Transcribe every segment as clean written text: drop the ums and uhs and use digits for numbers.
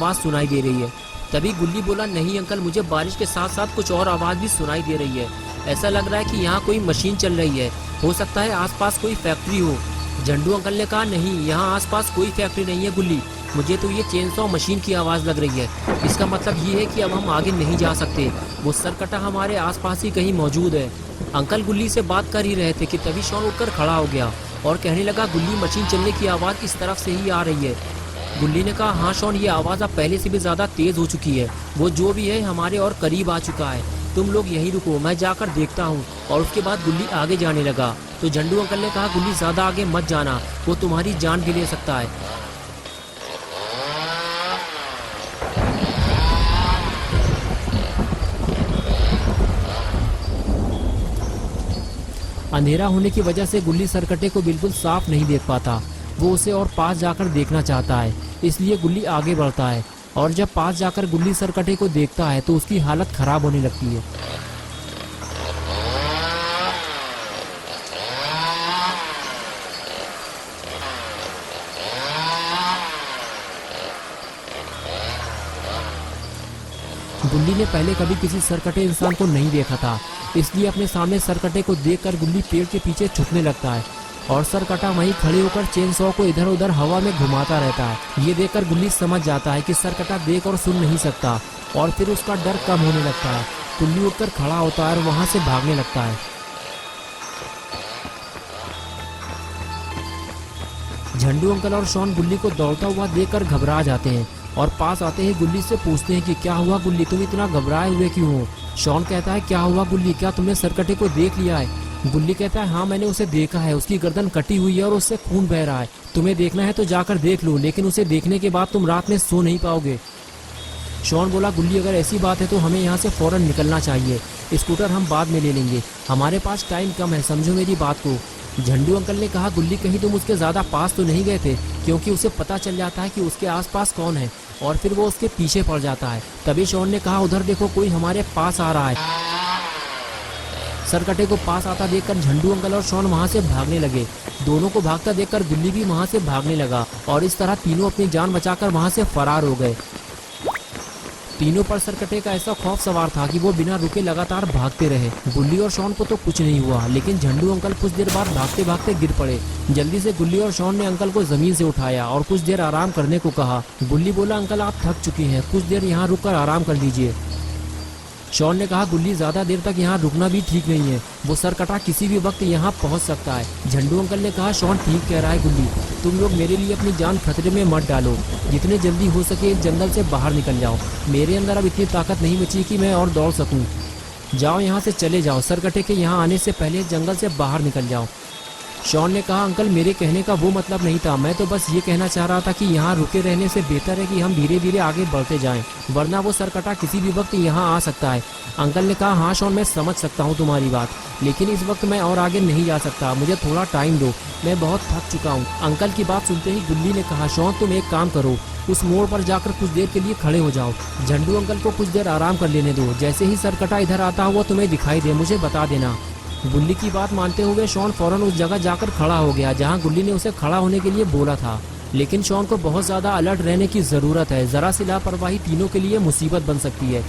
आवाज सुनाई दे रही है। तभी गुल्ली बोला, नहीं अंकल, मुझे बारिश के साथ साथ कुछ और आवाज भी सुनाई दे रही है। ऐसा लग रहा है कि यहाँ कोई मशीन चल रही है, हो सकता है आसपास कोई फैक्ट्री हो। झंडू अंकल ने कहा, नहीं, यहाँ आसपास कोई फैक्ट्री नहीं है गुल्ली, मुझे तो ये चेनसॉ मशीन की आवाज़ लग रही है। इसका मतलब ये है कि अब हम आगे नहीं जा सकते, वो सरकटा हमारे आसपास ही कहीं मौजूद है। अंकल गुल्ली से बात कर ही रहे थे कि तभी शॉन उठकर खड़ा हो गया और कहने लगा, गुल्ली, मशीन चलने की आवाज़ इस तरफ से ही आ रही है। गुल्ली ने कहा, हाँ शॉन, ये आवाज़ अब पहले से भी ज़्यादा तेज़ हो चुकी है, वो जो भी है हमारे और करीब आ चुका है। तुम लोग यहीं रुको, मैं जाकर देखता हूँ। और उसके बाद गुल्ली आगे जाने लगा। तो झंडू अंकल ने कहा, गुल्ली, ज़्यादा आगे मत जाना, वो तुम्हारी जान भी ले सकता है। अंधेरा होने की वजह से गुल्ली सरकटे को बिल्कुल साफ नहीं देख पाता। वो उसे और पास जाकर देखना चाहता है, इसलिए गुल्ली आगे बढ़ता है। और जब पास जाकर गुल्ली सरकटे को देखता है तो उसकी हालत खराब होने लगती है। गुल्ली ने पहले कभी किसी सरकटे इंसान को नहीं देखा था, इसलिए अपने सामने सरकटे को देखकर गुल्ली पेड़ के पीछे छुपने लगता है और सरकटा वहीं खड़े होकर चेनसॉ को इधर उधर हवा में घुमाता रहता है। ये देखकर गुल्ली समझ जाता है कि सरकटा देख और सुन नहीं सकता और फिर उसका डर कम होने लगता है। गुल्ली उठकर खड़ा होता है और वहां से भागने लगता है। झंडू अंकल और शॉन गुल्ली को दौड़ता हुआ देखकर घबरा जाते हैं और पास आते ही गुल्ली से पूछते हैं कि क्या हुआ गुल्ली, तुम इतना घबराए हुए क्यों हो? शॉन कहता है, क्या हुआ गुल्ली, क्या तुमने सरकटे को देख लिया है? गुल्ली कहता है, हाँ मैंने उसे देखा है, उसकी गर्दन कटी हुई है और उससे खून बह रहा है। तुम्हें देखना है तो जाकर देख लो, लेकिन उसे देखने के बाद तुम रात में सो नहीं पाओगे। शॉन बोला, गुल्ली, अगर ऐसी बात है तो हमें यहाँ से फौरन निकलना चाहिए, स्कूटर हम बाद में ले लेंगे, हमारे पास टाइम कम है, समझो मेरी बात को। झंडू अंकल ने कहा, गुल्ली, कहीं तुम उसके ज़्यादा पास तो नहीं गए थे, क्योंकि उसे पता चल जाता है कि उसके आसपास कौन है और फिर वो उसके पीछे पड़ जाता है। तभी शॉन ने कहा, उधर देखो, कोई हमारे पास आ रहा है। सरकटे को पास आता देखकर झंडू अंकल और शॉन वहां से भागने लगे। दोनों को भागता देखकर गुल्ली भी वहां से भागने लगा और इस तरह तीनों अपनी जान बचाकर वहां से फरार हो गए। तीनों पर सरकटे का ऐसा खौफ सवार था कि वो बिना रुके लगातार भागते रहे। गुल्ली और शॉन को तो कुछ नहीं हुआ, लेकिन झंडू अंकल कुछ देर बाद भागते भागते गिर पड़े। जल्दी से गुल्ली और शॉन ने अंकल को जमीन से उठाया और कुछ देर आराम करने को कहा। गुल्ली बोला, अंकल आप थक चुके हैं, कुछ देर यहाँ रुककर आराम कर लीजिए। शॉन ने कहा, गुल्ली, ज्यादा देर तक यहाँ रुकना भी ठीक नहीं है, वो सरकटा किसी भी वक्त यहाँ पहुँच सकता है। झंडू अंकल ने कहा, शॉन ठीक कह रहा है गुल्ली, तुम लोग मेरे लिए अपनी जान खतरे में मत डालो, जितने जल्दी हो सके इस जंगल से बाहर निकल जाओ। मेरे अंदर अब इतनी ताकत नहीं बची कि मैं और दौड़ सकूं। जाओ, यहाँ से चले जाओ, सरकटे के यहाँ आने से पहले जंगल से बाहर निकल जाओ। शॉन ने कहा, अंकल, मेरे कहने का वो मतलब नहीं था, मैं तो बस ये कहना चाह रहा था कि यहाँ रुके रहने से बेहतर है कि हम धीरे धीरे आगे बढ़ते जाएं, वरना वो सरकटा किसी भी वक्त यहाँ आ सकता है। अंकल ने कहा, हाँ शॉन, मैं समझ सकता हूँ तुम्हारी बात, लेकिन इस वक्त मैं और आगे नहीं जा सकता, मुझे थोड़ा टाइम दो, मैं बहुत थक चुका हूँ। अंकल की बात सुनते ही गुल्ली ने कहा, शॉन, तुम एक काम करो, उस मोड़ पर जाकर कुछ देर के लिए खड़े हो जाओ, झंडू अंकल को कुछ देर आराम कर लेने दो, जैसे ही सरकटा इधर आता हुआ तुम्हें दिखाई दे मुझे बता देना। गुल्ली की बात मानते हुए शॉन फौरन उस जगह जाकर खड़ा हो गया जहां गुल्ली ने उसे खड़ा होने के लिए बोला था। लेकिन शॉन को बहुत ज्यादा अलर्ट रहने की जरूरत है, जरा सी लापरवाही तीनों के लिए मुसीबत बन सकती है।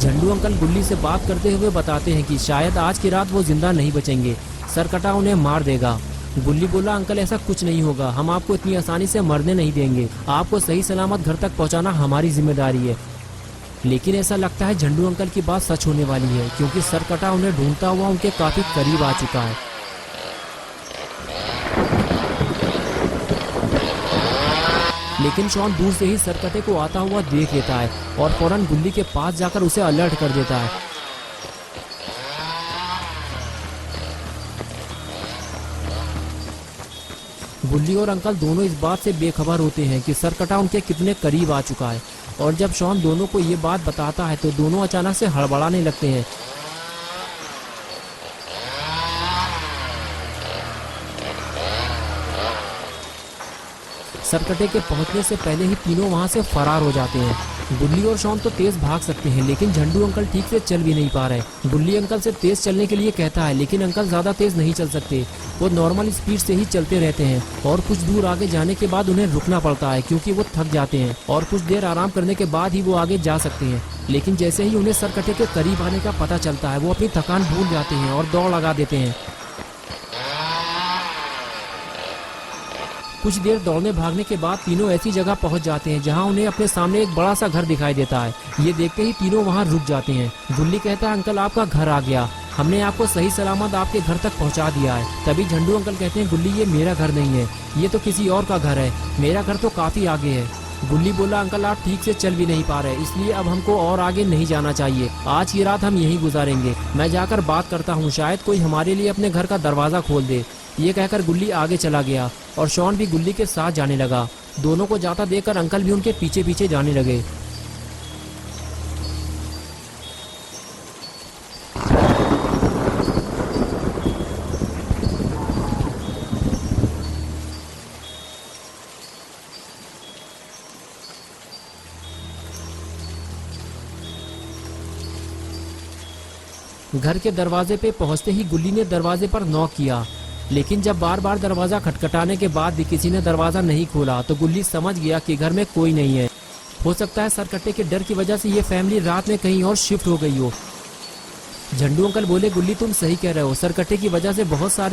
झंडू अंकल गुल्ली से बात करते हुए बताते हैं कि शायद आज की रात वो जिंदा नहीं बचेंगे, सरकटा उन्हें मार देगा। गुल्ली बोला, अंकल, ऐसा कुछ नहीं होगा, हम आपको इतनी आसानी से मरने नहीं देंगे, आपको सही सलामत घर तक पहुंचाना हमारी जिम्मेदारी है। लेकिन ऐसा लगता है झंडू अंकल की बात सच होने वाली है, क्योंकि सरकटा उन्हें ढूंढता हुआ उनके काफी करीब आ चुका है। लेकिन शॉन दूर से ही सरकटे को आता हुआ देख लेता है और फौरन गुल्ली के पास जाकर उसे अलर्ट कर देता है। गुल्ली और अंकल दोनों इस बात से बेखबर होते हैं कि सरकटा उनके कितने करीब आ चुका है, और जब शॉन दोनों को ये बात बताता है तो दोनों अचानक से हड़बड़ाने लगते हैं। सरकटे के पहुंचने से पहले ही तीनों वहां से फरार हो जाते हैं। गुल्ली और शॉन तो तेज भाग सकते हैं, लेकिन झंडू अंकल ठीक से चल भी नहीं पा रहे। गुल्ली अंकल से तेज चलने के लिए कहता है, लेकिन अंकल ज्यादा तेज नहीं चल सकते। वो नॉर्मल स्पीड से ही चलते रहते हैं और कुछ दूर आगे जाने के बाद उन्हें रुकना पड़ता है क्योंकि वो थक जाते हैं और कुछ देर आराम करने के बाद ही वो आगे जा सकते हैं। लेकिन जैसे ही उन्हें सरकटे के करीब आने का पता चलता है, वो अपनी थकान भूल जाते हैं और दौड़ लगा देते हैं। कुछ देर दौड़ने भागने के बाद तीनों ऐसी जगह पहुंच जाते हैं जहां उन्हें अपने सामने एक बड़ा सा घर दिखाई देता है। ये देखते ही तीनों वहां रुक जाते हैं। गुल्ली कहता है, अंकल आपका घर आ गया, हमने आपको सही सलामत आपके घर तक पहुंचा दिया है। तभी झंडू अंकल कहते हैं, गुल्ली ये मेरा घर नहीं है, ये तो किसी और का घर है, मेरा घर तो काफी आगे है। गुल्ली बोला, अंकल आप ठीक से चल भी नहीं पा रहे, इसलिए अब हमको और आगे नहीं जाना चाहिए, आज की रात हम यहीं गुजारेंगे। मैं जाकर बात करता हूँ, शायद कोई हमारे लिए अपने घर का दरवाजा खोल दे। ये कहकर गुल्ली आगे चला गया और शॉन भी गुल्ली के साथ जाने लगा। दोनों को जाता देखकर अंकल भी उनके पीछे पीछे जाने लगे। घर के दरवाजे पे पहुंचते ही गुल्ली ने दरवाजे पर नॉक किया, लेकिन जब बार बार दरवाजा खटखटाने के बाद भी किसी ने दरवाजा नहीं खोला तो गुल्ली समझ गया कि घर में कोई नहीं है। हो सकता है सरकट्टे के डर की वजह से ये फैमिली रात में कहीं और शिफ्ट हो गई हो। झंडू अंकल बोले, गुल्ली तुम सही कह रहे हो, सरकट्टे की वजह से बहुत सारे